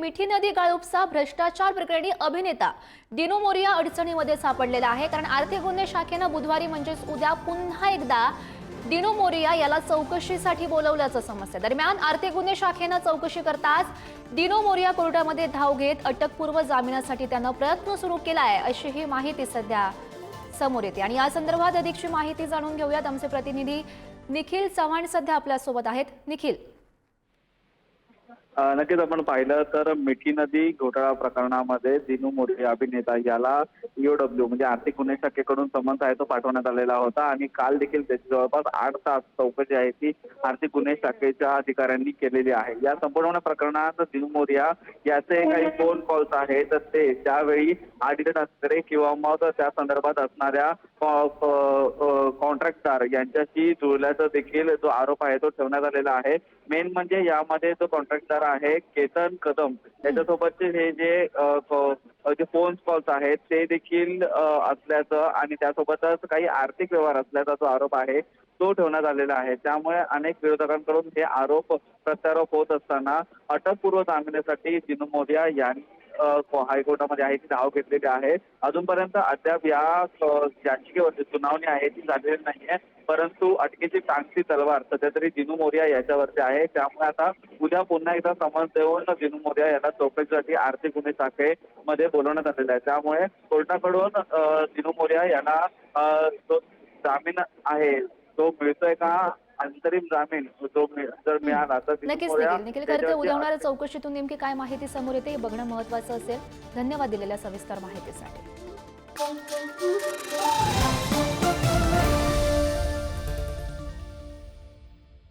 मिठी नदी गाळुपसा भ्रष्टाचार प्रकरणी अभिनेता दिनू मोरिया अडचणीमध्ये सापडलेला आहे। कारण आर्थिक गुन्हे शाखेनं बुधवारी म्हणजेच उद्या पुन्हा एकदा दिनू मोरिया याला चौकशीसाठी बोलवल्याचं समजतं। दरम्यान आर्थिक गुन्हे शाखेनं चौकशी करताच दिनू मोरिया कोर्टामध्ये धाव घेत अटकपूर्व जामिनासाठी त्यानं प्रयत्न सुरू केला आहे, अशी ही माहिती सध्या समोर येते। आणि या संदर्भात अधिकची माहिती जाणून घेऊयात। आमचे प्रतिनिधी निखिल चव्हाण सध्या आपल्या सोबत आहेत। निखिल, नक्कीच आपण पाहिलं तर मिठी नदी घोटाळा प्रकरणामध्ये दिनू मोरिया अभिनेता याला ईओडब्ल्यू म्हणजे आर्थिक गुन्हे शाखेकडून समन्स आहे तो पाठवण्यात आलेला होता आणि काल देखील त्याची जवळपास 8 तास चौकशी आहे ती आर्थिक गुन्हे शाखेच्या अधिकाऱ्यांनी केलेली आहे। या संपूर्ण प्रकरणात दिनू मोरिया याचे काही फोन कॉल्स आहेत तर ते त्यावेळी ऑडिटर असणारे किंवा मग त्या संदर्भात असणाऱ्या कॉन्ट्रॅक्टदार यांच्याशी जुळल्याचा देखील जो आरोप आहे तो ठेवण्यात आलेला आहे। मेन म्हणजे यामध्ये जो कॉन्ट्रॅक्टदार आहे केतन कदम त्याच्यासोबतचे हे जे फोन कॉल्स आहेत ते देखील असल्याचं आणि त्यासोबतच काही आर्थिक व्यवहार असल्याचा जो आरोप आहे तो ठेवण्यात आलेला आहे। त्यामुळे अनेक विरोधकांकडून हे आरोप प्रत्यारोप होत असताना अटकपूर्व जामिनासाठी दिनू मोरिया यांनी हायकोर्टामध्ये आहे ती धाव घेतलेली आहे। अजूनपर्यंत अद्याप या याचिकेवरती सुनावणी आहे ती झालेली नाहीये, परंतु अटकेची टांगती तलवार सध्या तरी दिनू मोरिया याच्यावरती आहे। त्यामुळे आता उद्या पुन्हा एकदा समन्स देऊन दिनू मोरिया याला चौकशीसाठी आर्थिक गुन्हे शाखेमध्ये बोलवण्यात आलेलं आहे। त्यामुळे कोर्टाकडून दिनू मोरिया याला जो जामीन आहे तो मिळतोय का, अंतरिम जामीन जो जर मिळाला तर दिनू नक्कीच मोरिया निखिल खरं तर उद्या होणाऱ्या चौकशीतून नेमकी काय माहिती समोर येते हे बघणं महत्त्वाचं असेल। धन्यवाद दिलेल्या सविस्तर माहितीसाठी।